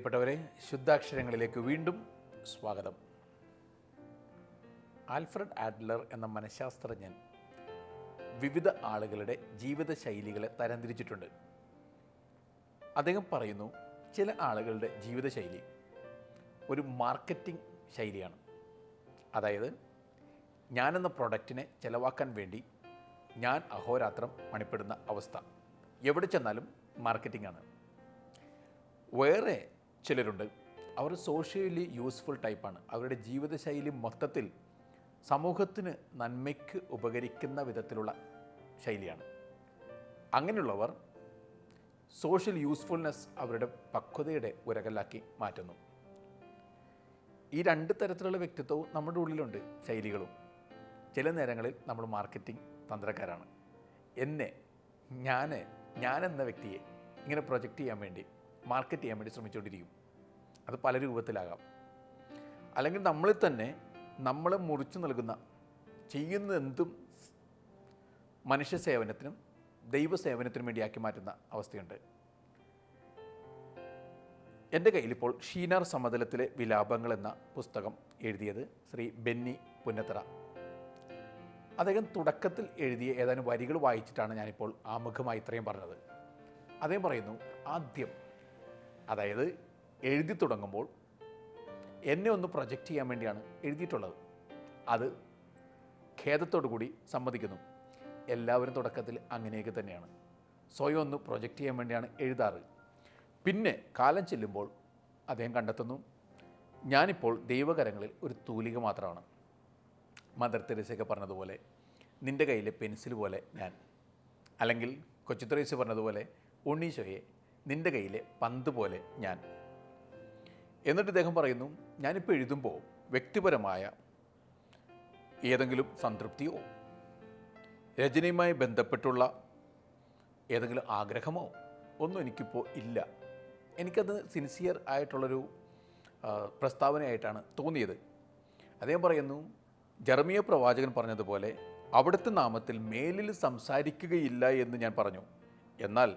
പ്രിയപ്പെട്ടവരെ, ശുദ്ധാക്ഷരങ്ങളിലേക്ക് വീണ്ടും സ്വാഗതം. ആൽഫ്രഡ് ആഡ്ലർ എന്ന മനഃശാസ്ത്രജ്ഞൻ വിവിധ ആളുകളുടെ ജീവിത ശൈലികളെ തരംതിരിച്ചിട്ടുണ്ട്. അദ്ദേഹം പറയുന്നു, ചില ആളുകളുടെ ജീവിതശൈലി ഒരു മാർക്കറ്റിംഗ് ശൈലിയാണ്. അതായത്, ഞാനെന്ന പ്രൊഡക്റ്റിനെ ചെലവാക്കാൻ വേണ്ടി ഞാൻ അഹോരാത്രം പണിപ്പെടുന്ന അവസ്ഥ. എവിടെ ചെന്നാലും മാർക്കറ്റിംഗ് ആണ്. വേറെ ചിലരുണ്ട്, അവർ സോഷ്യലി യൂസ്ഫുൾ ടൈപ്പാണ്. അവരുടെ ജീവിതശൈലി മൊത്തത്തിൽ സമൂഹത്തിന് നന്മയ്ക്ക് ഉപകരിക്കുന്ന വിധത്തിലുള്ള ശൈലിയാണ്. അങ്ങനെയുള്ളവർ സോഷ്യൽ യൂസ്ഫുൾനെസ് അവരുടെ പക്വതയുടെ ഉരകല്ലാക്കി മാറ്റുന്നു. ഈ രണ്ട് തരത്തിലുള്ള വ്യക്തിത്വവും നമ്മുടെ ഉള്ളിലുണ്ട്, ശൈലികളും. ചില നേരങ്ങളിൽ നമ്മൾ മാർക്കറ്റിംഗ് തന്ത്രക്കാരാണ്. ഞാനെന്ന വ്യക്തിയെ ഇങ്ങനെ പ്രൊജക്റ്റ് ചെയ്യാൻ വേണ്ടി, മാർക്കറ്റ് ചെയ്യാൻ വേണ്ടി ശ്രമിച്ചുകൊണ്ടിരിക്കും. അത് പല രൂപത്തിലാകാം. അല്ലെങ്കിൽ നമ്മളിൽ തന്നെ നമ്മളെ മുറിച്ചു നൽകുന്ന, ചെയ്യുന്നതെന്തും മനുഷ്യ സേവനത്തിനും ദൈവസേവനത്തിനും വേണ്ടിയാക്കി മാറ്റുന്ന അവസ്ഥയുണ്ട്. എൻ്റെ കയ്യിലിപ്പോൾ ഷീനാർ സമതലത്തിലെ വിലാപങ്ങൾ എന്ന പുസ്തകം എഴുതിയത് ശ്രീ ബെന്നി പുന്നത്തറ. അദ്ദേഹം തുടക്കത്തിൽ എഴുതിയ ഏതാനും വരികൾ വായിച്ചിട്ടാണ് ഞാനിപ്പോൾ ആമുഖമായി ഇത്രയും പറഞ്ഞത്. അദ്ദേഹം പറയുന്നു, ആദ്യം, അതായത് എഴുതി തുടങ്ങുമ്പോൾ എന്നെ ഒന്ന് പ്രൊജക്റ്റ് ചെയ്യാൻ വേണ്ടിയാണ് എഴുതിയിട്ടുള്ളത്. അത് ഖേദത്തോടു കൂടി സമ്മതിക്കുന്നു. എല്ലാവരും തുടക്കത്തിൽ അങ്ങനെയൊക്കെ തന്നെയാണ്. സ്വയം ഒന്ന് പ്രൊജക്റ്റ് ചെയ്യാൻ വേണ്ടിയാണ് എഴുതാറ്. പിന്നെ കാലം ചെല്ലുമ്പോൾ അദ്ദേഹം കണ്ടെത്തുന്നു, ഞാനിപ്പോൾ ദൈവകരങ്ങളിൽ ഒരു തൂലിക മാത്രമാണ്. മദർ തെരേസയൊക്കെ പറഞ്ഞതുപോലെ, നിൻ്റെ കയ്യിലെ പെൻസിൽ പോലെ ഞാൻ. അല്ലെങ്കിൽ കൊച്ചു തെരേസ പറഞ്ഞതുപോലെ, ഉണ്ണീശോയെ നിൻ്റെ കയ്യിലെ പന്ത് പോലെ ഞാൻ. എന്നിട്ട് ഇദ്ദേഹം പറയുന്നു, ഞാനിപ്പോൾ എഴുതുമ്പോൾ വ്യക്തിപരമായ ഏതെങ്കിലും സംതൃപ്തിയോ രചനയുമായി ബന്ധപ്പെട്ടുള്ള ഏതെങ്കിലും ആഗ്രഹമോ ഒന്നും എനിക്കിപ്പോൾ ഇല്ല. എനിക്കത് സിൻസിയർ ആയിട്ടുള്ളൊരു പ്രസ്താവനയായിട്ടാണ് തോന്നിയത്. അദ്ദേഹം പറയുന്നു, ജെറമിയ പ്രവാചകൻ പറഞ്ഞതുപോലെ, അവിടുത്തെ നാമത്തിൽ മേലിൽ സംസാരിക്കുകയില്ല എന്ന് ഞാൻ പറഞ്ഞു. എന്നാൽ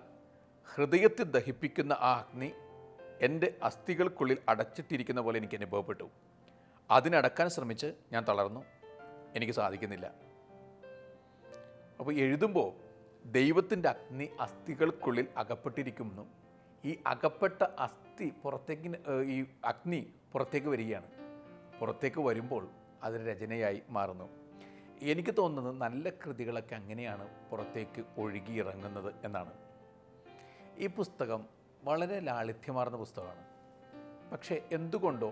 ഹൃദയത്തെ ദഹിപ്പിക്കുന്ന ആ അഗ്നി എൻ്റെ അസ്ഥികൾക്കുള്ളിൽ അടച്ചിട്ടിരിക്കുന്ന പോലെ എനിക്ക് അനുഭവപ്പെട്ടു. അതിനടക്കാൻ ശ്രമിച്ച് ഞാൻ തളർന്നു. എനിക്ക് സാധിക്കുന്നില്ല. അപ്പോൾ എഴുതുമ്പോൾ ദൈവത്തിൻ്റെ അഗ്നി അസ്ഥികൾക്കുള്ളിൽ അകപ്പെട്ടിരിക്കുന്നു. ഈ അകപ്പെട്ട ഈ അഗ്നി പുറത്തേക്ക് വരികയാണ്. പുറത്തേക്ക് വരുമ്പോൾ അതൊരു രചനയായി മാറുന്നു. എനിക്ക് തോന്നുന്നത് നല്ല കൃതികളൊക്കെ അങ്ങനെയാണ് പുറത്തേക്ക് ഒഴുകിയിറങ്ങുന്നത് എന്നാണ്. ഈ പുസ്തകം വളരെ ലാളിത്യമാർന്ന പുസ്തകമാണ്. പക്ഷേ എന്തുകൊണ്ടോ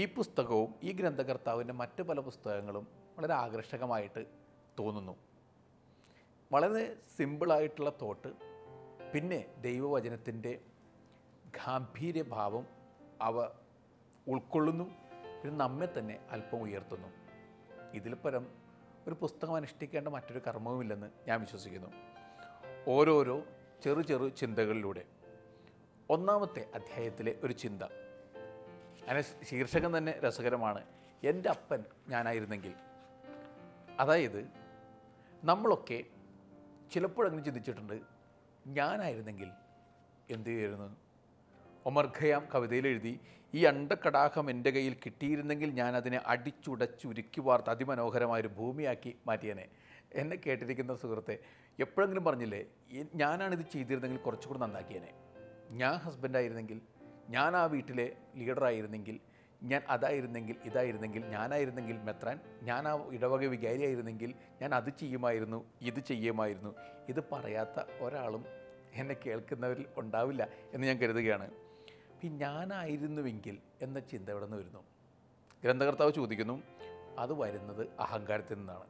ഈ പുസ്തകവും ഈ ഗ്രന്ഥകർത്താവിൻ്റെ മറ്റ് പല പുസ്തകങ്ങളും വളരെ ആകർഷകമായിട്ട് തോന്നുന്നു. വളരെ സിമ്പിളായിട്ടുള്ള തോട്ട്, പിന്നെ ദൈവവചനത്തിൻ്റെ ഗാംഭീര്യഭാവം അവ ഉൾക്കൊള്ളുന്നു. പിന്നെ നമ്മെ തന്നെ അല്പം ഉയർത്തുന്നു. ഇതിൽ പരം ഒരു പുസ്തകം അനുഷ്ഠിക്കേണ്ട മറ്റൊരു കർമ്മവുമില്ലെന്ന് ഞാൻ വിശ്വസിക്കുന്നു. ഓരോരോ ചെറു ചിന്തകളിലൂടെ. ഒന്നാമത്തെ അധ്യായത്തിലെ ഒരു ചിന്ത, അതിന് ശീർഷകം തന്നെ രസകരമാണ്, എൻ്റെ അപ്പൻ ഞാനായിരുന്നെങ്കിൽ. അതായത്, നമ്മളൊക്കെ ചിലപ്പോഴങ്ങനെ ചിന്തിച്ചിട്ടുണ്ട്, ഞാനായിരുന്നെങ്കിൽ എന്ത് ചെയ്യുമായിരുന്നു. ഒമർ ഖയ്യാം കവിതയിൽ എഴുതി, ഈ അണ്ടക്കടാഹം എൻ്റെ കയ്യിൽ കിട്ടിയിരുന്നെങ്കിൽ ഞാൻ അതിനെ അടിച്ചുടച്ചുരുക്കി വാർത്ത് അതിമനോഹരമായൊരു ഭൂമിയാക്കി മാറ്റിയനെ. എന്നെ കേട്ടിരിക്കുന്ന സുഹൃത്തെ, എപ്പോഴെങ്കിലും പറഞ്ഞില്ലേ, ഞാനാണിത് ചെയ്തിരുന്നെങ്കിൽ കുറച്ചുകൂടി നന്നാക്കിയനെ. ഞാൻ ഹസ്ബൻഡായിരുന്നെങ്കിൽ, ഞാൻ ആ വീട്ടിലെ ലീഡറായിരുന്നെങ്കിൽ, ഞാൻ അതായിരുന്നെങ്കിൽ, ഇതായിരുന്നെങ്കിൽ, ഞാനായിരുന്നെങ്കിൽ മെത്രാൻ, ഞാൻ ആ ഇടവക വികാരിയായിരുന്നെങ്കിൽ ഞാൻ അത് ചെയ്യുമായിരുന്നു, ഇത് ചെയ്യുമായിരുന്നു. ഇത് പറയാത്ത ഒരാളും എന്നെ കേൾക്കുന്നവരിൽ ഉണ്ടാവില്ല എന്ന് ഞാൻ കരുതുകയാണ്. ഈ ഞാനായിരുന്നുവെങ്കിൽ എന്ന ചിന്ത എവിടെ നിന്ന് വരുന്നു? ഗ്രന്ഥകർത്താവ് ചോദിക്കുന്നു, അത് വരുന്നത് അഹങ്കാരത്തിൽ നിന്നാണ്.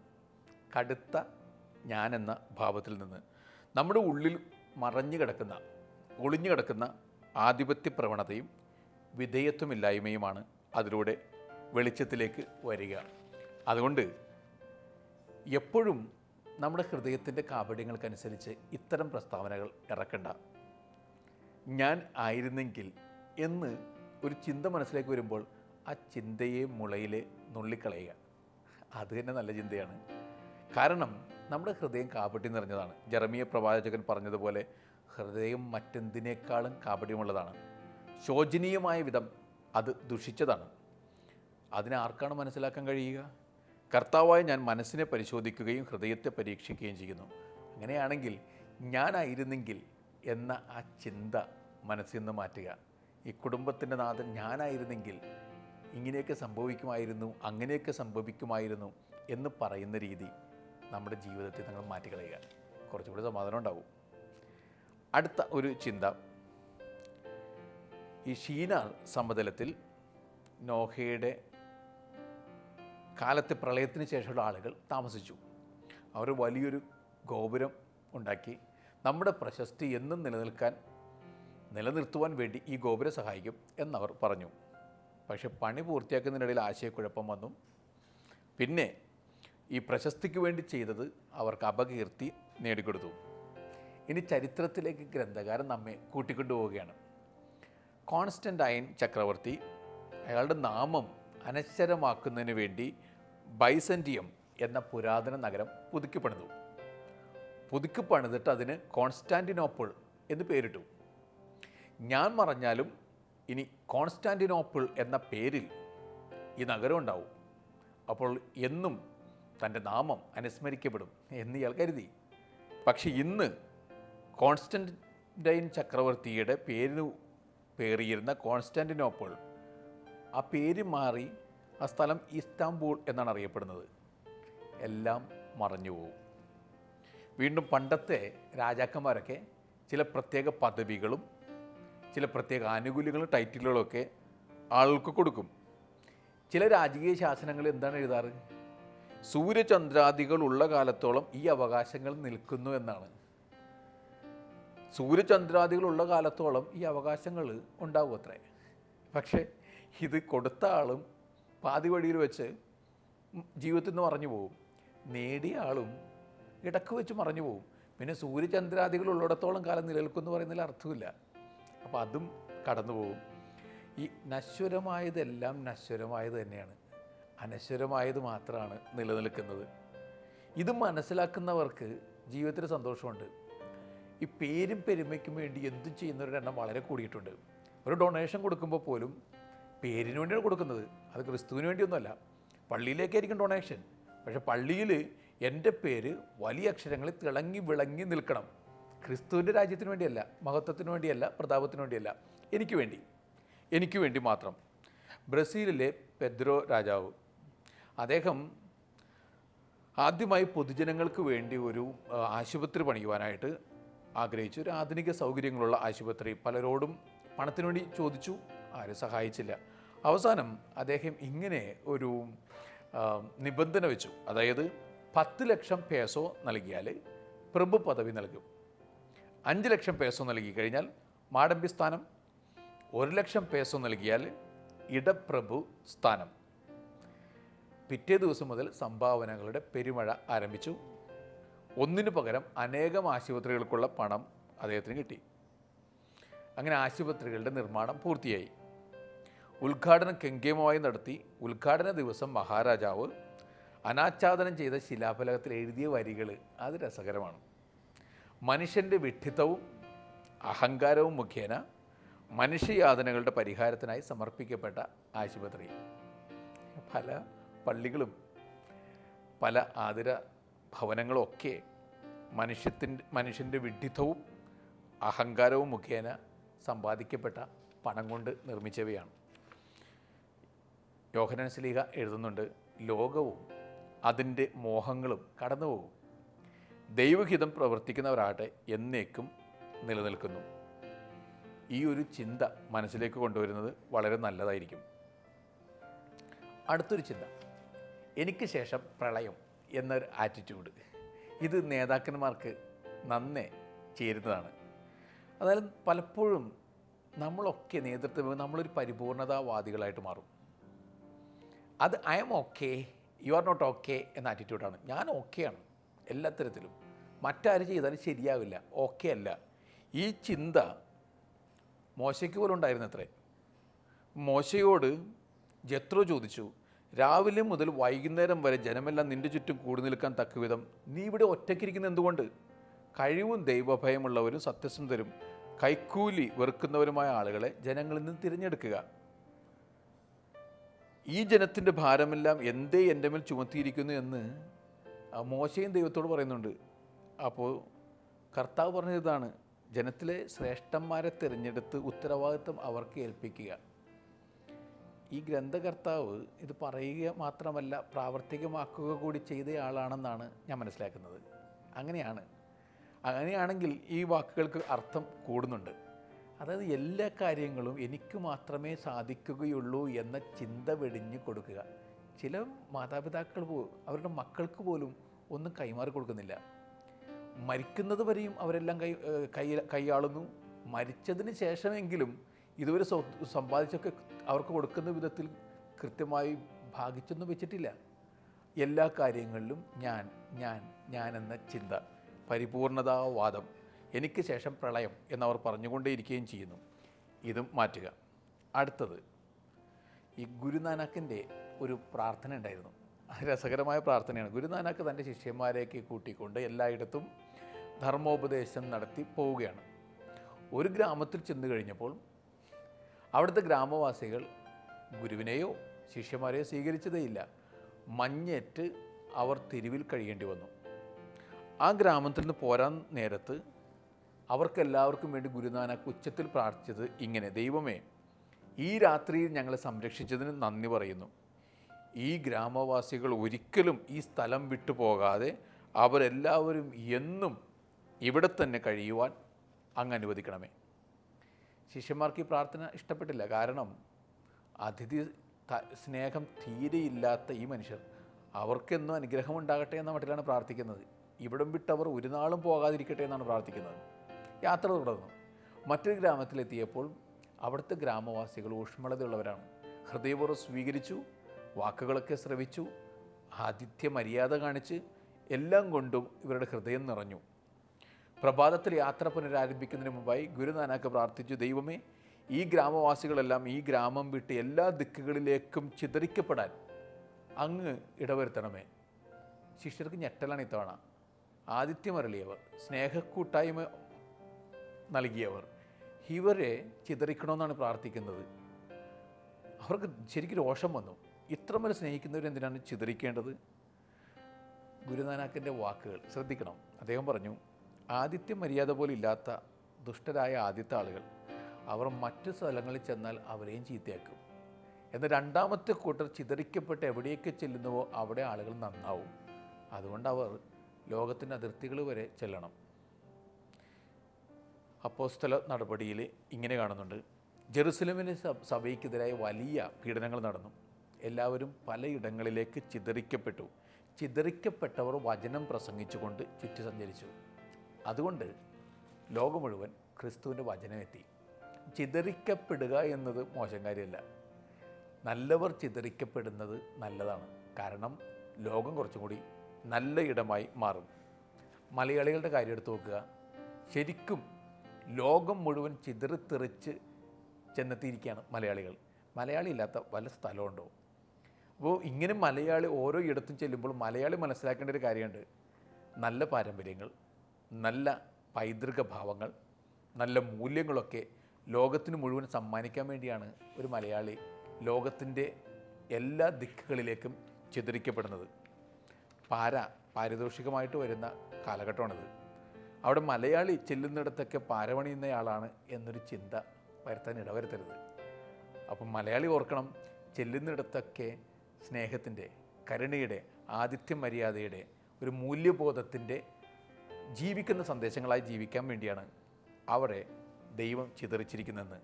കടുത്ത ഞാനെന്ന ഭാവത്തിൽ നിന്ന്. നമ്മുടെ ഉള്ളിൽ ഒളിഞ്ഞു കിടക്കുന്ന ആധിപത്യ പ്രവണതയും വിധേയത്വമില്ലായ്മയുമാണ് അതിലൂടെ വെളിച്ചത്തിലേക്ക് വരിക. അതുകൊണ്ട് എപ്പോഴും നമ്മുടെ ഹൃദയത്തിൻ്റെ കാപട്യങ്ങൾക്കനുസരിച്ച് ഇത്തരം പ്രസ്താവനകൾ ഇറക്കണ്ട. ഞാൻ ആയിരുന്നെങ്കിൽ എന്ന് ഒരു ചിന്ത മനസ്സിലേക്ക് വരുമ്പോൾ ആ ചിന്തയെ മുളയിൽ നുള്ളിക്കളയുക. അത് തന്നെ നല്ല ചിന്തയാണ്. കാരണം നമ്മുടെ ഹൃദയം കാപട്യം നിറഞ്ഞതാണ്. ജെറമിയ പ്രവാചകൻ പറഞ്ഞതുപോലെ, ഹൃദയം മറ്റെന്തിനേക്കാളും കാപട്യമുള്ളതാണ്. ശോചനീയമായ വിധം അത് ദുഷിച്ചതാണ്. അതിനെ ആർക്കാണ് മനസ്സിലാക്കാൻ കഴിയുക? കർത്താവായ ഞാൻ മനസ്സിനെ പരിശോധിക്കുകയും ഹൃദയത്തെ പരീക്ഷിക്കുകയും ചെയ്യുന്നു. അങ്ങനെയാണെങ്കിൽ ഞാനായിരുന്നെങ്കിൽ എന്ന ആ ചിന്ത മനസ്സിൽ നിന്ന് മാറ്റുക. ഈ കുടുംബത്തിൻ്റെ നാഥൻ ഞാനായിരുന്നെങ്കിൽ ഇങ്ങനെയൊക്കെ സംഭവിക്കുമായിരുന്നു, അങ്ങനെയൊക്കെ സംഭവിക്കുമായിരുന്നു എന്ന് പറയുന്ന രീതി നമ്മുടെ ജീവിതത്തിൽ നിങ്ങൾ മാറ്റിക്കളയുക. കുറച്ചുകൂടി സമാധാനം ഉണ്ടാവും. അടുത്ത ഒരു ചിന്ത, ഈ ഷീനാർ സമതലത്തിൽ നോഹയുടെ കാലത്തെ പ്രളയത്തിന് ശേഷമുള്ള ആളുകൾ താമസിച്ചു. അവർ വലിയൊരു ഗോപുരം ഉണ്ടാക്കി. നമ്മുടെ പ്രശസ്തി എന്നും നിലനിർത്തുവാൻ വേണ്ടി ഈ ഗോപുരം സഹായിക്കും എന്നവർ പറഞ്ഞു. പക്ഷെ പണി പൂർത്തിയാക്കുന്നതിനിടയിൽ ആശയക്കുഴപ്പം വന്നു. പിന്നെ ഈ പ്രശസ്തിക്ക് വേണ്ടി ചെയ്തത് അവർക്ക് അപകീർത്തി നേടിക്കൊടുത്തു. ഇനി ചരിത്രത്തിലേക്ക് ഗ്രന്ഥകാരൻ നമ്മെ കൂട്ടിക്കൊണ്ടുപോവുകയാണ്. കോൺസ്റ്റന്റൈൻ ചക്രവർത്തി അയാളുടെ നാമം അനശ്വരമാക്കുന്നതിന് വേണ്ടി ബൈസന്റിയം എന്ന പുരാതന നഗരം പുതുക്കി പണിതിട്ട് അതിന് കോൺസ്റ്റാന്റിനോപ്പിൾ എന്ന് പേരിട്ടു. ഞാൻ മറഞ്ഞാലും ഇനി കോൺസ്റ്റാന്റിനോപ്പിൾ എന്ന പേരിൽ ഈ നഗരം ഉണ്ടാവും. അപ്പോൾ എന്നും തൻ്റെ നാമം അനുസ്മരിക്കപ്പെടും എന്ന് ഇയാൾ കരുതി. പക്ഷെ ഇന്ന് കോൺസ്റ്റന്റൈൻ ചക്രവർത്തിയുടെ പേരിന് പേറിയിരുന്ന കോൺസ്റ്റാന്റിനോപ്പിൾ ആ പേര് മാറി ആ സ്ഥലം ഇസ്താംബൂൾ എന്നാണ് അറിയപ്പെടുന്നത്. എല്ലാം മറഞ്ഞു പോകും. വീണ്ടും പണ്ടത്തെ രാജാക്കന്മാരൊക്കെ ചില പ്രത്യേക പദവികളും ചില പ്രത്യേക ആനുകൂല്യങ്ങളും ടൈറ്റിലുകളൊക്കെ ആൾക്ക് കൊടുക്കും. ചില രാജകീയ ശാസനങ്ങൾ എന്താണ് എഴുതാറ്? സൂര്യചന്ദ്രാദികൾ ഉള്ള കാലത്തോളം ഈ അവകാശങ്ങൾ നിൽക്കുന്നു എന്നാണ്. സൂര്യചന്ദ്രാദികളുള്ള കാലത്തോളം ഈ അവകാശങ്ങൾ ഉണ്ടാവും അത്രേ. പക്ഷേ ഇത് കൊടുത്ത ആളും പാതി വഴിയിൽ വെച്ച് ജീവിതത്തിൽ നിന്ന് മറഞ്ഞു പോകും. നേടിയ ആളും ഇടക്ക് വെച്ച് മറഞ്ഞു പോകും. പിന്നെ സൂര്യചന്ദ്രാദികൾ ഉള്ളിടത്തോളം കാലം നിലനിൽക്കുമെന്ന് പറയുന്നതിൽ അർത്ഥമില്ല. അപ്പോൾ അതും കടന്നു പോകും. ഈ നശ്വരമായതെല്ലാം നശ്വരമായത് തന്നെയാണ്, അനശ്വരമായത് മാത്രമാണ് നിലനിൽക്കുന്നത്. ഇത് മനസ്സിലാക്കുന്നവർക്ക് ജീവിതത്തിൽ സന്തോഷമുണ്ട്. ഈ പേരും പെരുമയ്ക്കും വേണ്ടി എന്തും ചെയ്യുന്നവരുടെ എണ്ണം വളരെ കൂടിയിട്ടുണ്ട്. ഒരു ഡൊണേഷൻ കൊടുക്കുമ്പോൾ പോലും പേരിന് വേണ്ടിയാണ് കൊടുക്കുന്നത്, അത് ക്രിസ്തുവിന് വേണ്ടിയൊന്നുമല്ല. പള്ളിയിലേക്കായിരിക്കും ഡൊണേഷൻ, പക്ഷേ പള്ളിയിൽ എൻ്റെ പേര് വലിയ അക്ഷരങ്ങളിൽ തിളങ്ങി വിളങ്ങി നിൽക്കണം. ക്രിസ്തുവിൻ്റെ രാജ്യത്തിന് വേണ്ടിയല്ല, മഹത്വത്തിന് വേണ്ടിയല്ല, പ്രതാപത്തിന് വേണ്ടിയല്ല, എനിക്ക് വേണ്ടി മാത്രം. ബ്രസീലിലെ പെദ്രോ രാജാവ്, അദ്ദേഹം ആദ്യമായി പൊതുജനങ്ങൾക്ക് വേണ്ടി ഒരു ആശുപത്രി പണിയുവാനായിട്ട് ആഗ്രഹിച്ചു. ഒരു ആധുനിക സൗകര്യങ്ങളുള്ള ആശുപത്രി. പലരോടും പണത്തിനു വേണ്ടി ചോദിച്ചു, ആരും സഹായിച്ചില്ല. അവസാനം അദ്ദേഹം ഇങ്ങനെ ഒരു നിബന്ധന വെച്ചു. അതായത് 10 ലക്ഷം പേസോ നൽകിയാൽ പ്രഭു പദവി നൽകും, 5 ലക്ഷം പേസോ നൽകി കഴിഞ്ഞാൽ മാടമ്പി സ്ഥാനം, 1 ലക്ഷം പേസോ നൽകിയാൽ ഇടപ്രഭു സ്ഥാനം. പിറ്റേ ദിവസം മുതൽ സംഭാവനകളുടെ പെരുമഴ ആരംഭിച്ചു. ഒന്നിനു പകരം അനേകം ആശുപത്രികൾക്കുള്ള പണം അദ്ദേഹത്തിന് കിട്ടി. അങ്ങനെ ആശുപത്രികളുടെ നിർമ്മാണം പൂർത്തിയായി. ഉദ്ഘാടനം കെങ്കേമമായി നടത്തി. ഉദ്ഘാടന ദിവസം മഹാരാജാവ് അനാച്ഛാദനം ചെയ്ത ശിലാഫലകത്തിൽ എഴുതിയ വരികൾ അത് രസകരമാണ്. മനുഷ്യൻ്റെ വിഡ്ഢിത്തവും അഹങ്കാരവും മുഖേന മനുഷ്യയാതനകളുടെ പരിഹാരത്തിനായി സമർപ്പിക്കപ്പെട്ട ആശുപത്രി. പല പള്ളികളും പല ആതിര ഭവനങ്ങളും ഒക്കെ മനുഷ്യൻ്റെ വിഡ്ഢിത്തവും അഹങ്കാരവും മുഖേന സമ്പാദിക്കപ്പെട്ട പണം കൊണ്ട് നിർമ്മിച്ചവയാണ്. യോഹന്നാൻ ശ്ലീഹ എഴുതുന്നുണ്ട്, ലോകവും അതിൻ്റെ മോഹങ്ങളും കടന്നു പോകും, ദൈവഹിതം പ്രവർത്തിക്കുന്നവരാകട്ടെ എന്നേക്കും നിലനിൽക്കുന്നു. ഈ ഒരു ചിന്ത മനസ്സിലേക്ക് കൊണ്ടുവരുന്നത് വളരെ നല്ലതായിരിക്കും. അടുത്തൊരു ചിന്ത, എനിക്ക് ശേഷം പ്രളയം എന്നൊരു ആറ്റിറ്റ്യൂഡ്. ഇത് നേതാക്കന്മാർക്ക് നന്നേ ചേരുന്നതാണ്. അതായത് പലപ്പോഴും നമ്മളൊക്കെ നേതൃത്വം നമ്മളൊരു പരിപൂർണതാവാദികളായിട്ട് മാറും. അത് I am okay, you are not okay എന്ന ആറ്റിറ്റ്യൂഡാണ്. ഞാൻ ഓക്കെയാണ് എല്ലാ തരത്തിലും, മറ്റാരും ചെയ്താലും ശരിയാവില്ല, ഓക്കെ അല്ല. ഈ ചിന്ത മോശയ്ക്ക് പോലും ഉണ്ടായിരുന്നത്രേ. മോശയോട് ജെത്രോ ചോദിച്ചു, രാവിലെ മുതൽ വൈകുന്നേരം വരെ ജനമെല്ലാം നിൻ്റെ ചുറ്റും കൂടി നിൽക്കാൻ തക്കവിധം നീ ഇവിടെ ഒറ്റയ്ക്കിരിക്കുന്ന എന്തുകൊണ്ട്? കഴിവും ദൈവഭയമുള്ളവരും സത്യസന്ധരും കൈക്കൂലി വെറുക്കുന്നവരുമായ ആളുകളെ ജനങ്ങളിൽ നിന്ന് തിരഞ്ഞെടുക്കുക. ഈ ജനത്തിൻ്റെ ഭാരമെല്ലാം എന്തേ എൻ്റെ മേൽ ചുമത്തിയിരിക്കുന്നു എന്ന് മോശയും ദൈവത്തോട് പറയുന്നുണ്ട്. അപ്പോൾ കർത്താവ് പറഞ്ഞത് ഇതാണ്: ജനത്തിലെ ശ്രേഷ്ഠന്മാരെ തിരഞ്ഞെടുത്ത് ഉത്തരവാദിത്വം അവർക്ക് ഏൽപ്പിക്കുക. ഈ ഗ്രന്ഥകർത്താവ് ഇത് പറയുക മാത്രമല്ല, പ്രാവർത്തികമാക്കുക കൂടി ചെയ്തയാളാണെന്നാണ് ഞാൻ മനസ്സിലാക്കുന്നത്. അങ്ങനെയാണെങ്കിൽ ഈ വാക്കുകൾക്ക് അർത്ഥം കൂടുന്നുണ്ട്. അതായത് എല്ലാ കാര്യങ്ങളും എനിക്ക് മാത്രമേ സാധിക്കുകയുള്ളൂ എന്ന ചിന്ത വെടിഞ്ഞു കൊടുക്കുക. ചില മാതാപിതാക്കൾ അവരുടെ മക്കൾക്ക് പോലും ഒന്നും കൈമാറി കൊടുക്കുന്നില്ല. മരിക്കുന്നത് വരെയും അവരെല്ലാം കൈയാളുന്നു. മരിച്ചതിന് ശേഷമെങ്കിലും ഇതുവരെ സമ്പാദിച്ചൊക്കെ അവർക്ക് കൊടുക്കുന്ന വിധത്തിൽ കൃത്യമായി ഭാഗിച്ചൊന്നും വെച്ചിട്ടില്ല. എല്ലാ കാര്യങ്ങളിലും ഞാൻ എന്ന ചിന്ത, പരിപൂർണതാവാദം, എനിക്ക് ശേഷം പ്രളയം എന്നവർ പറഞ്ഞുകൊണ്ടേയിരിക്കുകയും ചെയ്യുന്നു. ഇതും മാറ്റുക. അടുത്തത്, ഈ ഗുരുനാനാക്കിൻ്റെ ഒരു പ്രാർത്ഥന ഉണ്ടായിരുന്നു. രസകരമായ പ്രാർത്ഥനയാണ്. ഗുരുനാനാക്ക് തൻ്റെ ശിഷ്യന്മാരെയൊക്കെ കൂട്ടിക്കൊണ്ട് എല്ലായിടത്തും ധർമ്മോപദേശം നടത്തി പോവുകയാണ്. ഒരു ഗ്രാമത്തിൽ ചെന്ന് കഴിഞ്ഞപ്പോൾ അവിടുത്തെ ഗ്രാമവാസികൾ ഗുരുവിനെയോ ശിഷ്യന്മാരെയോ സ്വീകരിച്ചതേയില്ല. മഞ്ഞേറ്റ് അവർ തെരുവിൽ കഴിയേണ്ടി വന്നു. ആ ഗ്രാമത്തിൽ നിന്ന് പോരാൻ നേരത്ത് അവർക്കെല്ലാവർക്കും വേണ്ടി ഗുരുനാനാക്ക് ഉച്ചത്തിൽ പ്രാർത്ഥിച്ചത് ഇങ്ങനെ: ദൈവമേ, ഈ രാത്രിയിൽ ഞങ്ങളെ സംരക്ഷിച്ചതിന് നന്ദി പറയുന്നു. ഈ ഗ്രാമവാസികൾ ഒരിക്കലും ഈ സ്ഥലം വിട്ടു പോകാതെ അവരെല്ലാവരും എന്നും ഇവിടെ തന്നെ കഴിയുവാൻ അങ്ങ് അനുവദിക്കണമേ. ശിഷ്യന്മാർക്ക് ഈ പ്രാർത്ഥന ഇഷ്ടപ്പെട്ടില്ല. കാരണം അതിഥി സ്നേഹം തീരെയില്ലാത്ത ഈ മനുഷ്യർ അവർക്കെന്നും അനുഗ്രഹം ഉണ്ടാകട്ടെ എന്ന മട്ടിലാണ് പ്രാർത്ഥിക്കുന്നത്. ഇവിടം വിട്ടവർ ഒരു നാളും പോകാതിരിക്കട്ടെ എന്നാണ് പ്രാർത്ഥിക്കുന്നത്. യാത്ര തുടർന്നു. മറ്റൊരു ഗ്രാമത്തിലെത്തിയപ്പോൾ അവിടുത്തെ ഗ്രാമവാസികൾ ഊഷ്മളതയുള്ളവരാണ്. ഹൃദയപൂർവ്വം സ്വീകരിച്ചു, വാക്കുകളൊക്കെ ശ്രവിച്ചു, ആതിഥ്യ മര്യാദ കാണിച്ച് എല്ലാം കൊണ്ടും ഇവരുടെ ഹൃദയം നിറഞ്ഞു. പ്രഭാതത്തിൽ യാത്ര പുനരാരംഭിക്കുന്നതിന് മുമ്പായി ഗുരുനാനാക്ക് പ്രാർത്ഥിച്ചു: ദൈവമേ, ഈ ഗ്രാമവാസികളെല്ലാം ഈ ഗ്രാമം വിട്ട് എല്ലാ ദിക്കുകളിലേക്കും ചിതറിക്കപ്പെടാൻ അങ്ങ് ഇടവരുത്തണമേ. ശിഷ്യർക്ക് ഞെട്ടലാണ് ഇത്തവണ. ആതിഥ്യമരളിയവർ, സ്നേഹക്കൂട്ടായ്മ നൽകിയവർ, ഇവരെ ചിതറിക്കണമെന്നാണ് പ്രാർത്ഥിക്കുന്നത്. അവർക്ക് ശരിക്കും രോഷം വന്നു. ഇത്രമേൽ സ്നേഹിക്കുന്നവരെന്തിനാണ് ചിതറിക്കേണ്ടത്? ഗുരുനാനാക്കിൻ്റെ വാക്കുകൾ ശ്രദ്ധിക്കണം. അദ്ദേഹം പറഞ്ഞു: ആതിഥ്യ മര്യാദ പോലും ഇല്ലാത്ത ദുഷ്ടരായ ആദ്യത്തെ ആളുകൾ, അവർ മറ്റു സ്ഥലങ്ങളിൽ ചെന്നാൽ അവരെയും ചീത്തയാക്കും. എന്നാൽ രണ്ടാമത്തെ കൂട്ടർ ചിതറിക്കപ്പെട്ട് എവിടെയൊക്കെ ചെല്ലുന്നുവോ അവിടെ ആളുകൾ നന്നാവും. അതുകൊണ്ട് അവർ ലോകത്തിൻ്റെ അതിർത്തികൾ വരെ ചെല്ലണം. അപ്പോസ്തല നടപടിയിൽ ഇങ്ങനെ കാണുന്നുണ്ട്: ജെറുസലേമിലെ സഭയ്ക്കെതിരായ വലിയ പീഡനങ്ങൾ നടന്നു. എല്ലാവരും പലയിടങ്ങളിലേക്ക് ചിതറിക്കപ്പെട്ടു. ചിതറിക്കപ്പെട്ടവർ വചനം പ്രസംഗിച്ചുകൊണ്ട് ചുറ്റി സഞ്ചരിച്ചു. അതുകൊണ്ട് ലോകം മുഴുവൻ ക്രിസ്തുവിൻ്റെ വചനം എത്തി. ചിതറിക്കപ്പെടുക എന്നത് മോശം കാര്യമല്ല. നല്ലവർ ചിതറിക്കപ്പെടുന്നത് നല്ലതാണ്. കാരണം ലോകം കുറച്ചും കൂടി നല്ല ഇടമായി മാറും. മലയാളികളുടെ കാര്യം എടുത്ത് നോക്കുക. ശരിക്കും ലോകം മുഴുവൻ ചിതറിത്തെറിച്ച് ചെന്നെത്തിയിരിക്കുകയാണ് മലയാളികൾ. മലയാളി ഇല്ലാത്ത വല്ല സ്ഥലമുണ്ടോ? അപ്പോൾ ഇങ്ങനെ മലയാളി ഓരോ ഇടത്തും ചെല്ലുമ്പോൾ മലയാളി മനസ്സിലാക്കേണ്ട ഒരു കാര്യമുണ്ട്. നല്ല പാരമ്പര്യങ്ങൾ, നല്ല പൈതൃക ഭാവങ്ങൾ, നല്ല മൂല്യങ്ങളൊക്കെ ലോകത്തിന് മുഴുവൻ സമ്മാനിക്കാൻ വേണ്ടിയാണ് ഒരു മലയാളി ലോകത്തിൻ്റെ എല്ലാ ദിക്കുകളിലേക്കും ചിതറിക്കപ്പെടുന്നത്. പാരിതോഷികമായിട്ട് വരുന്ന കാലഘട്ടമാണിത്. അവിടെ മലയാളി ചെല്ലുന്നിടത്തൊക്കെ പാരപണിയുന്നയാളാണ് എന്നൊരു ചിന്ത വരുത്താൻ ഇടവരുത്തരുത്. അപ്പം മലയാളി ഓർക്കണം, ചെല്ലുന്നിടത്തൊക്കെ സ്നേഹത്തിൻ്റെ, കരുണയുടെ, ആതിഥ്യ മര്യാദയുടെ, ഒരു മൂല്യബോധത്തിൻ്റെ ജീവിക്കുന്ന സന്ദേശങ്ങളായി ജീവിക്കാൻ വേണ്ടിയാണ് അവരെ ദൈവം ചിതറിച്ചിരിക്കുന്നതെന്ന്.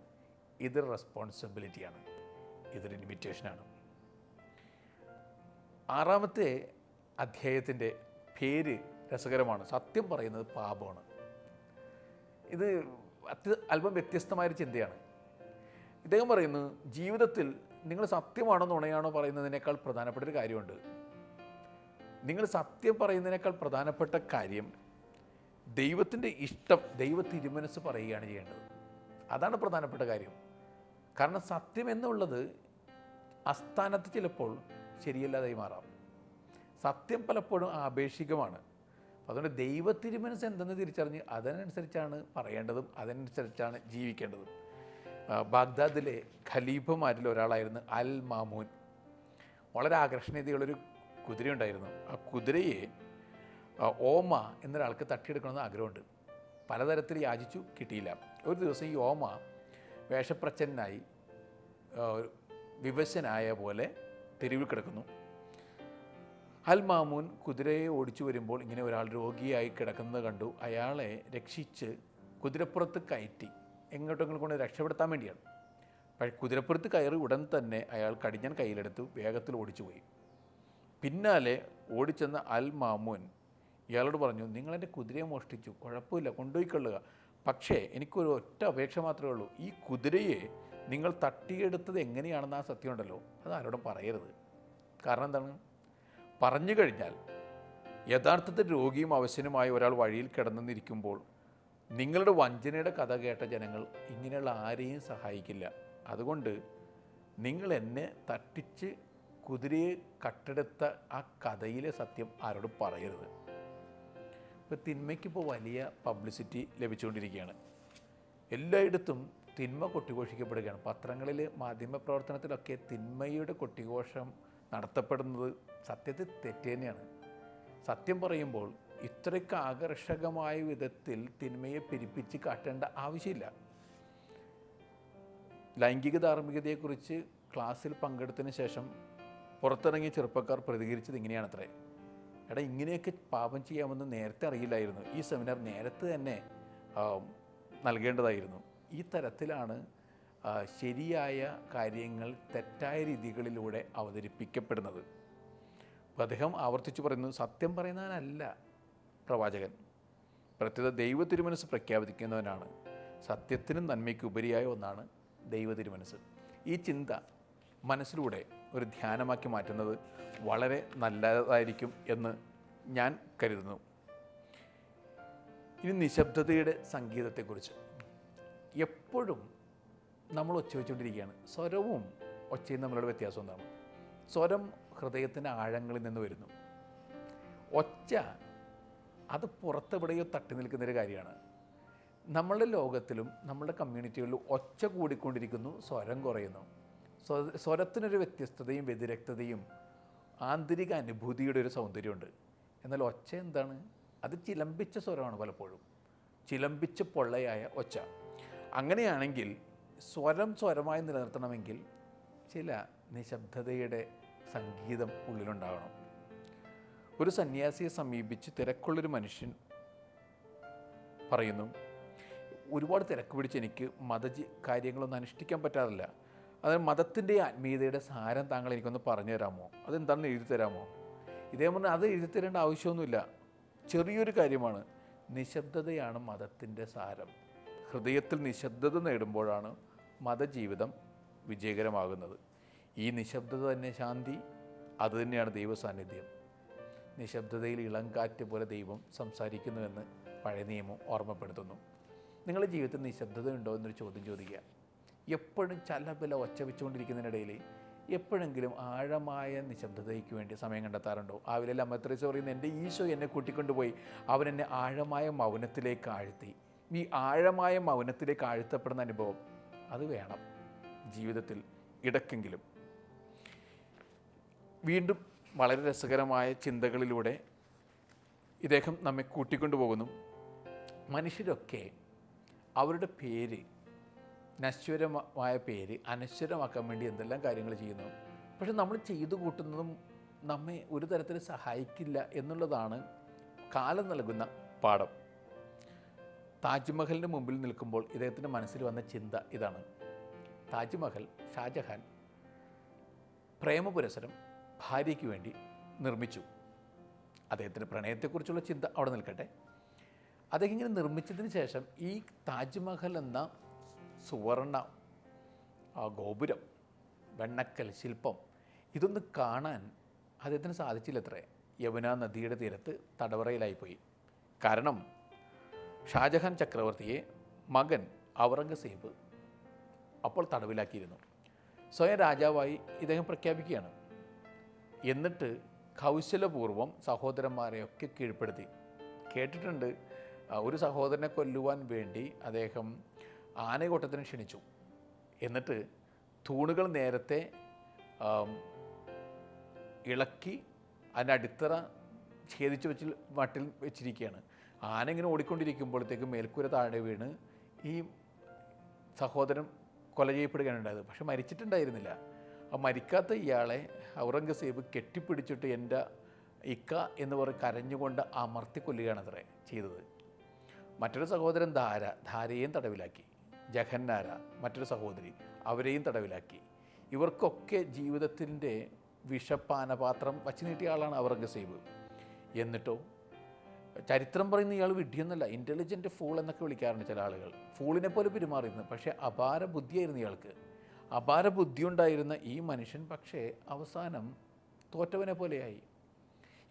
ഇതൊരു റെസ്പോൺസിബിലിറ്റിയാണ്, ഇതൊരു ഇൻവിറ്റേഷനാണ്. 6-ാമത്തെ അധ്യായത്തിൻ്റെ പേര് രസകരമാണ്. സത്യം പറയുന്നത് പാപമാണ്. ഇത് അല്പം വ്യത്യസ്തമായൊരു ചിന്തയാണ്. ഇദ്ദേഹം പറയുന്നു, ജീവിതത്തിൽ നിങ്ങൾ സത്യമാണോ നുണയാണോ പറയുന്നതിനേക്കാൾ പ്രധാനപ്പെട്ട ഒരു കാര്യമുണ്ട്. നിങ്ങൾ സത്യം പറയുന്നതിനേക്കാൾ പ്രധാനപ്പെട്ട കാര്യം ദൈവത്തിൻ്റെ ഇഷ്ടം, ദൈവ തിരുമനസ് പറയുകയാണ് ചെയ്യേണ്ടത്. അതാണ് പ്രധാനപ്പെട്ട കാര്യം. കാരണം സത്യം എന്നുള്ളത് അസ്ഥാനത്ത് ചിലപ്പോൾ ശരിയല്ലാതായി മാറാം. സത്യം പലപ്പോഴും ആപേക്ഷികമാണ്. അതുകൊണ്ട് ദൈവ തിരുമനസ് എന്തെന്ന് തിരിച്ചറിഞ്ഞ് അതിനനുസരിച്ചാണ് പറയേണ്ടതും അതിനനുസരിച്ചാണ് ജീവിക്കേണ്ടതും. ബാഗ്ദാദിലെ ഖലീഫമാരിൽ ഒരാളായിരുന്നു അൽ മാമൂൻ. വളരെ ആകർഷണീയതയുള്ളൊരു കുതിരയുണ്ടായിരുന്നു. ആ കുതിരയെ ഓമ എന്നൊരാൾക്ക് തട്ടിയെടുക്കണമെന്ന് ആഗ്രഹമുണ്ട്. പലതരത്തിൽ യാചിച്ചു, കിട്ടിയില്ല. ഒരു ദിവസം ഈ ഓമ വേഷപ്രച്ഛന്നായി വിവശനായ പോലെ തെരുവിൽ കിടക്കുന്നു. അൽ മാമൂൻ കുതിരയെ ഓടിച്ചു വരുമ്പോൾ ഇങ്ങനെ ഒരാൾ രോഗിയായി കിടക്കുന്നത് കണ്ടു. അയാളെ രക്ഷിച്ച് കുതിരപ്പുറത്ത് കയറ്റി എങ്ങോട്ടെങ്കിലും കൊണ്ട് രക്ഷപ്പെടുത്താൻ വേണ്ടിയാണ്. പക്ഷേ കുതിരപ്പുറത്ത് കയറി ഉടൻ തന്നെ അയാൾ കടിഞ്ഞാൻ കയ്യിലെടുത്ത് വേഗത്തിൽ ഓടിച്ചു പോയി. പിന്നാലെ ഓടിച്ചെന്ന അൽ മാമൂൻ ഇയാളോട് പറഞ്ഞു, നിങ്ങളെൻ്റെ കുതിരയെ മോഷ്ടിച്ചു, കുഴപ്പമില്ല, കൊണ്ടുപോയിക്കൊള്ളുക. പക്ഷേ എനിക്കൊരു ഒറ്റ അപേക്ഷ മാത്രമേ ഉള്ളൂ, ഈ കുതിരയെ നിങ്ങൾ തട്ടിയെടുത്തത് എങ്ങനെയാണെന്ന് ആ സത്യമുണ്ടല്ലോ അത് ആരോടും പറയരുത്. കാരണം എന്താണ്? പറഞ്ഞു കഴിഞ്ഞാൽ യഥാർത്ഥത്തിൽ രോഗിയും അവശനുമായ ഒരാൾ വഴിയിൽ കിടന്നിരിക്കുമ്പോൾ നിങ്ങളുടെ വഞ്ചനയുടെ കഥ കേട്ട ജനങ്ങൾ ഇങ്ങനെയുള്ള ആരെയും സഹായിക്കില്ല. അതുകൊണ്ട് നിങ്ങൾ എന്നെ തട്ടിച്ച് കുതിരയെ കട്ടെടുത്ത ആ കഥയിലെ സത്യം ആരോടും പറയരുത്. ഇപ്പോൾ തിന്മയ്ക്കിപ്പോൾ വലിയ പബ്ലിസിറ്റി ലഭിച്ചുകൊണ്ടിരിക്കുകയാണ്. എല്ലായിടത്തും തിന്മ കൊട്ടിഘോഷിക്കപ്പെടുകയാണ്. പത്രങ്ങളിൽ, മാധ്യമപ്രവർത്തനത്തിലൊക്കെ തിന്മയുടെ കൊട്ടിഘോഷം നടത്തപ്പെടുന്നത് സത്യത്തിൽ തെറ്റ് തന്നെയാണ്. സത്യം പറയുമ്പോൾ ഇത്രയ്ക്ക് ആകർഷകമായ വിധത്തിൽ തിന്മയെ പെരുപ്പിച്ച് കാട്ടേണ്ട ആവശ്യമില്ല. ലൈംഗിക ധാർമ്മികതയെക്കുറിച്ച് ക്ലാസ്സിൽ പങ്കെടുത്തതിന് ശേഷം പുറത്തിറങ്ങിയ ചെറുപ്പക്കാർ പ്രതികരിച്ചത് ഇങ്ങനെയാണത്രേ: എടാ, ഇങ്ങനെയൊക്കെ പാപം ചെയ്യാമെന്ന് നേരത്തെ അറിയില്ലായിരുന്നു, ഈ സെമിനാർ നേരത്തെ തന്നെ നൽകേണ്ടതായിരുന്നു. ഈ തരത്തിലാണ് ശരിയായ കാര്യങ്ങൾ തെറ്റായ രീതികളിലൂടെ അവതരിപ്പിക്കപ്പെടുന്നത്. അപ്പോൾ അദ്ദേഹം ആവർത്തിച്ചു പറയുന്നു, സത്യം പറയുന്നവനല്ല പ്രവാചകൻ, പ്രത്യേക ദൈവ തിരുമനസ് പ്രഖ്യാപിക്കുന്നവനാണ്. സത്യത്തിനും നന്മയ്ക്ക് ഉപരിയായ ഒന്നാണ് ദൈവ തിരുമനസ്. ഈ ചിന്ത മനസ്സിലൂടെ ഒരു ധ്യാനമാക്കി മാറ്റുന്നത് വളരെ നല്ലതായിരിക്കും എന്ന് ഞാൻ കരുതുന്നു. ഇനി നിശബ്ദതയുടെ സംഗീതത്തെക്കുറിച്ച്. എപ്പോഴും നമ്മൾ ഒച്ച വെച്ചുകൊണ്ടിരിക്കുകയാണ്. സ്വരവും ഒച്ചയും തമ്മിലുള്ള വ്യത്യാസം എന്താണ്? സ്വരം ഹൃദയത്തിൻ്റെ ആഴങ്ങളിൽ നിന്ന് വരുന്നു. ഒച്ച അത് പുറത്തെവിടെയോ തട്ടി നിൽക്കുന്നൊരു കാര്യമാണ്. നമ്മളുടെ ലോകത്തിലും നമ്മളുടെ കമ്മ്യൂണിറ്റികളിലും ഒച്ച കൂടിക്കൊണ്ടിരിക്കുന്നു, സ്വരം കുറയുന്നു. സ്വരത്തിനൊരു വ്യത്യസ്തതയും വ്യതിരക്തതയും ആന്തരിക അനുഭൂതിയുടെ ഒരു സൗന്ദര്യമുണ്ട്. എന്നാൽ ഒച്ച എന്താണ്? അത് ചിലമ്പിച്ച സ്വരമാണ്. പലപ്പോഴും ചിലമ്പിച്ച പൊള്ളയായ ഒച്ച. അങ്ങനെയാണെങ്കിൽ സ്വരമായി നിലനിർത്തണമെങ്കിൽ ചില നിശബ്ദതയുടെ സംഗീതം ഉള്ളിലുണ്ടാകണം. ഒരു സന്യാസിയെ സമീപിച്ച് തിരക്കുള്ളൊരു മനുഷ്യൻ പറയുന്നു, ഒരുപാട് തിരക്ക് പിടിച്ച് എനിക്ക് കാര്യങ്ങളൊന്നും അനുഷ്ഠിക്കാൻ പറ്റാറില്ല. അതായത് മതത്തിൻ്റെ ആത്മീയതയുടെ സാരം താങ്കൾ എനിക്കൊന്ന് പറഞ്ഞു തരാമോ? അതെന്താണെന്ന് എഴുതി തരാമോ? ഇതേ പറഞ്ഞാൽ അത് എഴുതി തരേണ്ട ആവശ്യമൊന്നുമില്ല, ചെറിയൊരു കാര്യമാണ്. നിശബ്ദതയാണ് മതത്തിൻ്റെ സാരം. ഹൃദയത്തിൽ നിശബ്ദത നേടുമ്പോഴാണ് മതജീവിതം വിജയകരമാകുന്നത്. ഈ നിശബ്ദത തന്നെ ശാന്തി, അതുതന്നെയാണ് ദൈവ സാന്നിധ്യം. നിശബ്ദതയിൽ ഇളംകാറ്റ് പോലെ ദൈവം സംസാരിക്കുന്നുവെന്ന് പഴയ നിയമം ഓർമ്മപ്പെടുത്തുന്നു. നിങ്ങളുടെ ജീവിതത്തിൽ നിശബ്ദത ഉണ്ടോ എന്നൊരു ചോദ്യം ചോദിക്കുക. എപ്പോഴും ചലബല ഒച്ച വെച്ചുകൊണ്ടിരിക്കുന്നതിനിടയിൽ എപ്പോഴെങ്കിലും ആഴമായ നിശബ്ദതയ്ക്ക് വേണ്ടി സമയം കണ്ടെത്താറുണ്ടോ? ആവിലെല്ലാം അമ്മ തെരേസ പറയുന്നത്, എൻ്റെ ഈശോ എന്നെ കൂട്ടിക്കൊണ്ടുപോയി, അവൻ എന്നെ ആഴമായ മൗനത്തിലേക്ക് ആഴ്ത്തി. ഈ ആഴമായ മൗനത്തിലേക്ക് ആഴ്ത്തപ്പെടുന്ന അനുഭവം അത് വേണം ജീവിതത്തിൽ ഇടയ്ക്കെങ്കിലും. വീണ്ടും വളരെ രസകരമായ ചിന്തകളിലൂടെ ഇദ്ദേഹം നമ്മെ കൂട്ടിക്കൊണ്ടുപോകുന്നു. മനുഷ്യരൊക്കെ അവരുടെ പേര്, നശ്വരമായ പേര് അനശ്വരമാക്കാൻ വേണ്ടി എന്തെല്ലാം കാര്യങ്ങൾ ചെയ്യുന്നു. പക്ഷെ നമ്മൾ ചെയ്തു കൂട്ടുന്നതും നമ്മെ ഒരു തരത്തിൽ സഹായിക്കില്ല എന്നുള്ളതാണ് കാലം നൽകുന്ന പാഠം. താജ്മഹലിൻ്റെ മുമ്പിൽ നിൽക്കുമ്പോൾ ഇദ്ദേഹത്തിൻ്റെ മനസ്സിൽ വന്ന ചിന്ത ഇതാണ്. താജ്മഹൽ ഷാജഹാൻ പ്രേമപുരസരം ഭാര്യയ്ക്ക് വേണ്ടി നിർമ്മിച്ചു. അദ്ദേഹത്തിൻ്റെ പ്രണയത്തെക്കുറിച്ചുള്ള ചിന്ത അവിടെ നിൽക്കട്ടെ. അദ്ദേഹം ഇങ്ങനെ നിർമ്മിച്ചതിന് ശേഷം ഈ താജ്മഹൽ എന്ന സുവർണ ഗോപുരം, വെണ്ണക്കൽ ശില്പം, ഇതൊന്ന് കാണാൻ അദ്ദേഹത്തിന് സാധിച്ചില്ലത്രേ. യമുന നദിയുടെ തീരത്ത് തടവറയിലായിപ്പോയി. കാരണം ഷാജഹാൻ ചക്രവർത്തിയെ മകൻ ഔറംഗസേബ് അപ്പോൾ തടവിലാക്കിയിരുന്നു. സ്വയം രാജാവായി ഇദ്ദേഹം പ്രഖ്യാപിക്കുകയാണ്. എന്നിട്ട് കൗശലപൂർവ്വം സഹോദരന്മാരെയൊക്കെ കീഴ്പ്പെടുത്തി. കേട്ടിട്ടുണ്ട്. ഒരു സഹോദരനെ കൊല്ലുവാൻ വേണ്ടി അദ്ദേഹം ആനയോട്ടത്തിന് ക്ഷണിച്ചു. എന്നിട്ട് തൂണുകൾ നേരത്തെ ഇളക്കി അതിൻ്റെ അടിത്തറ ഛേദിച്ച് വെച്ച് മട്ടിൽ വെച്ചിരിക്കുകയാണ്. ആന ഇങ്ങനെ ഓടിക്കൊണ്ടിരിക്കുമ്പോഴത്തേക്കും മേൽക്കൂര താഴെ വീണ് ഈ സഹോദരൻ കൊല ചെയ്യപ്പെടുകയാണ് ഉണ്ടായത്. പക്ഷെ മരിച്ചിട്ടുണ്ടായിരുന്നില്ല. ആ മരിക്കാത്ത ഇയാളെ ഔറംഗസേബ് കെട്ടിപ്പിടിച്ചിട്ട് എൻ്റെ ഇക്ക എന്ന് പറഞ്ഞ് കരഞ്ഞുകൊണ്ട് അമർത്തി കൊല്ലുകയാണ് അത്രേ ചെയ്തത്. മറ്റൊരു സഹോദരൻ ധാരയെയും തടവിലാക്കി. ജഹന്നാര മറ്റൊരു സഹോദരി, അവരെയും തടവിലാക്കി. ഇവർക്കൊക്കെ ജീവിതത്തിൻ്റെ വിഷപ്പാനപാത്രം വച്ച് നീട്ടിയ ആളാണ് ഔറംഗസേബ്. എന്നിട്ടോ ചരിത്രം പറയുന്ന ഇയാൾ വിഡ്ഢിയൊന്നുമല്ല, ഇൻ്റലിജൻറ്റ് ഫൂൾ എന്നൊക്കെ വിളിക്കാറുണ്ട് ചില ആളുകൾ. ഫൂളിനെ പോലെ പെരുമാറിയിരുന്നു. പക്ഷേ അപാര ബുദ്ധിയായിരുന്നു ഇയാൾക്ക്. അപാര ബുദ്ധി ഉണ്ടായിരുന്ന ഈ മനുഷ്യൻ പക്ഷേ അവസാനം തോറ്റവനെ പോലെയായി.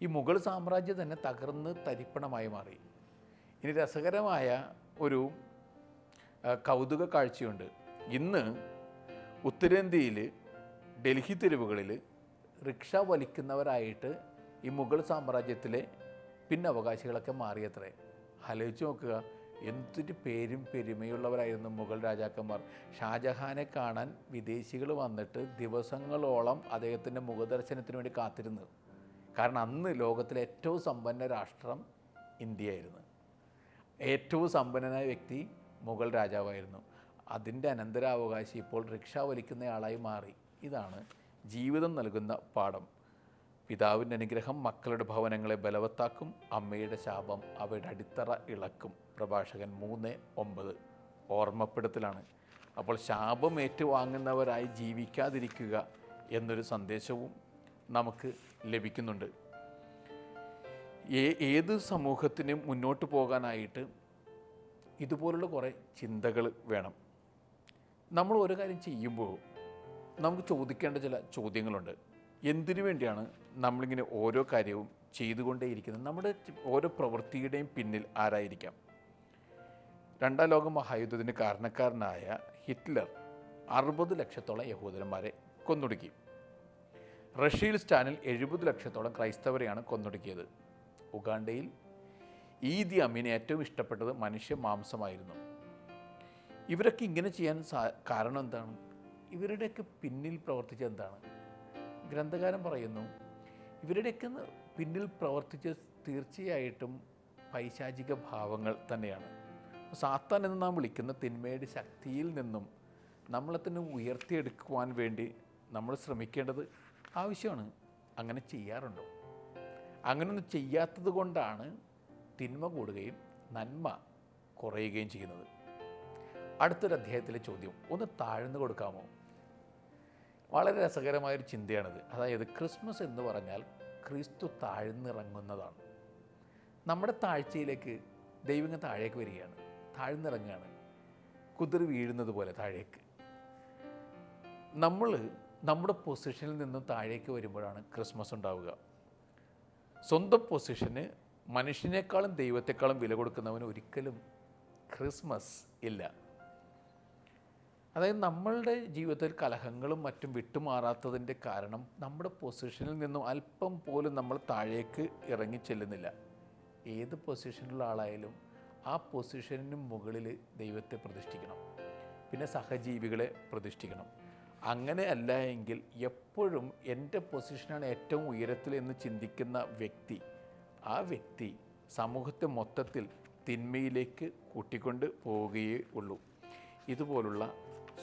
ഈ മുഗൾ സാമ്രാജ്യം തന്നെ തകർന്ന് തരിപ്പണമായി മാറി. ഇനി രസകരമായ ഒരു കൗതുക കാഴ്ചയുണ്ട്. ഇന്ന് ഉത്തരേന്ത്യയിൽ ഡൽഹി തെരുവുകളിൽ റിക്ഷ വലിക്കുന്നവരായിട്ട് ഈ മുഗൾ സാമ്രാജ്യത്തിലെ പിന്നവകാശികളൊക്കെ മാറിയത്രേ. ആലോചിച്ച് നോക്കുക, എന്തൊരു പേരും പെരുമയുള്ളവരായിരുന്നു മുഗൾ രാജാക്കന്മാർ. ഷാജഹാനെ കാണാൻ വിദേശികൾ വന്നിട്ട് ദിവസങ്ങളോളം അദ്ദേഹത്തിൻ്റെ മുഖദർശനത്തിന് വേണ്ടി കാത്തിരുന്നു. കാരണം അന്ന് ലോകത്തിലെ ഏറ്റവും സമ്പന്ന രാഷ്ട്രം ഇന്ത്യയായിരുന്നു. ഏറ്റവും സമ്പന്നനായ വ്യക്തി മുഗൾ രാജാവായിരുന്നു. അതിൻ്റെ അനന്തരാവകാശി ഇപ്പോൾ റിക്ഷ വലിക്കുന്നയാളായി മാറി. ഇതാണ് ജീവിതം നൽകുന്ന പാഠം. പിതാവിൻ്റെ അനുഗ്രഹം മക്കളുടെ ഭവനങ്ങളെ ബലവത്താക്കും, അമ്മയുടെ ശാപം അവയുടെ അടിത്തറ ഇളക്കും. പ്രഭാഷകൻ 3:9 ഓർമ്മപ്പെടുത്തലാണ്. അപ്പോൾ ശാപം ഏറ്റുവാങ്ങുന്നവരായി ജീവിക്കാതിരിക്കുക എന്നൊരു സന്ദേശവും നമുക്ക് ലഭിക്കുന്നുണ്ട്. ഏത് സമൂഹത്തിനും മുന്നോട്ട് പോകാനായിട്ട് ഇതുപോലുള്ള കുറേ ചിന്തകൾ വേണം. നമ്മൾ ഒരു കാര്യം ചെയ്യുമ്പോൾ നമുക്ക് ചോദിക്കേണ്ട ചില ചോദ്യങ്ങളുണ്ട്. എന്തിനു വേണ്ടിയാണ് നമ്മളിങ്ങനെ ഓരോ കാര്യവും ചെയ്തുകൊണ്ടേയിരിക്കുന്നത്? നമ്മുടെ ഓരോ പ്രവൃത്തിയുടെയും പിന്നിൽ ആരായിരിക്കാം? രണ്ടാം ലോക മഹായുദ്ധത്തിന് കാരണക്കാരനായ ഹിറ്റ്ലർ 60 ലക്ഷത്തോളം യഹൂദന്മാരെ കൊന്നൊടുക്കി. റഷ്യയിൽ സ്റ്റാലിൻ 70 ലക്ഷത്തോളം ക്രൈസ്തവരെയാണ് കൊന്നൊടുക്കിയത്. ഉഗാണ്ടയിൽ ഈദി അമീന് ഏറ്റവും ഇഷ്ടപ്പെട്ടത് മനുഷ്യ മാംസമായിരുന്നു. ഇവരൊക്കെ ഇങ്ങനെ ചെയ്യാൻ കാരണം എന്താണ്? ഇവരുടെയൊക്കെ പിന്നിൽ പ്രവർത്തിച്ചത് എന്താണ്? ഗ്രന്ഥകാരൻ പറയുന്നു, ഇവരുടെയൊക്കെ പിന്നിൽ പ്രവർത്തിച്ച തീർച്ചയായിട്ടും പൈശാചിക ഭാവങ്ങൾ തന്നെയാണ്. സാത്താൻ എന്ന് നാം വിളിക്കുന്ന തിന്മയുടെ ശക്തിയിൽ നിന്നും നമ്മളെ തന്നെ ഉയർത്തിയെടുക്കുവാൻ വേണ്ടി നമ്മൾ ശ്രമിക്കേണ്ടത് ആവശ്യമാണ്. അങ്ങനെ ചെയ്യാറുണ്ടോ? അങ്ങനെയൊന്നും ചെയ്യാത്തത് കൊണ്ടാണ് തിന്മ കൂടുകയും നന്മ കുറയുകയും ചെയ്യുന്നത്. അടുത്തൊരു അധ്യായത്തിലെ ചോദ്യം ഒന്ന് താഴ്ന്നു കൊടുക്കാമോ? വളരെ രസകരമായൊരു ചിന്തയാണിത്. അതായത് ക്രിസ്മസ് എന്ന് പറഞ്ഞാൽ ക്രിസ്തു താഴ്ന്നിറങ്ങുന്നതാണ്. നമ്മുടെ താഴ്ചയിലേക്ക് ദൈവം താഴേക്ക് വരികയാണ്, താഴ്ന്നിറങ്ങുകയാണ്, കുതിർ വീഴുന്നത് പോലെ താഴേക്ക്. നമ്മൾ നമ്മുടെ പൊസിഷനിൽ നിന്നും താഴേക്ക് വരുമ്പോഴാണ് ക്രിസ്മസ് ഉണ്ടാവുക. സ്വന്തം പൊസിഷന് മനുഷ്യനേക്കാളും ദൈവത്തെക്കാളും വില കൊടുക്കുന്നവന് ഒരിക്കലും ക്രിസ്മസ് ഇല്ല. അതായത് നമ്മളുടെ ജീവിതത്തിൽ കലഹങ്ങളും മറ്റും വിട്ടുമാറാത്തതിൻ്റെ കാരണം നമ്മുടെ പൊസിഷനിൽ നിന്നും അല്പം പോലും നമ്മൾ താഴേക്ക് ഇറങ്ങി ചെല്ലുന്നില്ല. ഏത് പൊസിഷനിലുള്ള ആളായാലും ആ പൊസിഷന് മുകളിൽ ദൈവത്തെ പ്രതിഷ്ഠിക്കണം, പിന്നെ സഹജീവികളെ പ്രതിഷ്ഠിക്കണം. അങ്ങനെ അല്ല എങ്കിൽ എപ്പോഴും എൻ്റെ പൊസിഷനാണ് ഏറ്റവും ഉയരത്തിൽ എന്ന് ചിന്തിക്കുന്ന വ്യക്തി, ആ വ്യക്തി സമൂഹത്തെ മൊത്തത്തിൽ തിന്മയിലേക്ക് കൂട്ടിക്കൊണ്ട് പോവുകയേ ഉള്ളൂ. ഇതുപോലുള്ള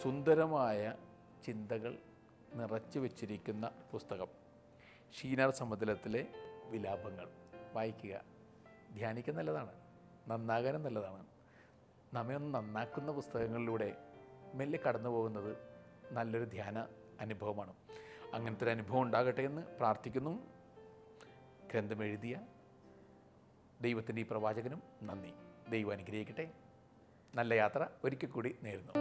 സുന്ദരമായ ചിന്തകൾ നിറച്ചു വച്ചിരിക്കുന്ന പുസ്തകം ഷീനാർ സമതലത്തിലെ വിലാപങ്ങൾ വായിക്കുക. ധ്യാനിക്കാൻ നല്ലതാണ്, നന്നാകാനും നല്ലതാണ്. നമ്മെ ഒന്ന് നന്നാക്കുന്ന പുസ്തകങ്ങളിലൂടെ മെല്ലെ കടന്നു പോകുന്നത് നല്ലൊരു ധ്യാന അനുഭവമാണ്. അങ്ങനത്തെ ഒരു അനുഭവം ഉണ്ടാകട്ടെ എന്ന് പ്രാർത്ഥിക്കുന്നു. ഗ്രന്ഥമെഴുതിയ ദൈവത്തിൻ്റെ ഈ പ്രവാചകനും നന്ദി. ദൈവം അനുഗ്രഹിക്കട്ടെ. നല്ല യാത്ര ഒരിക്കൽ കൂടി നേരുന്നു.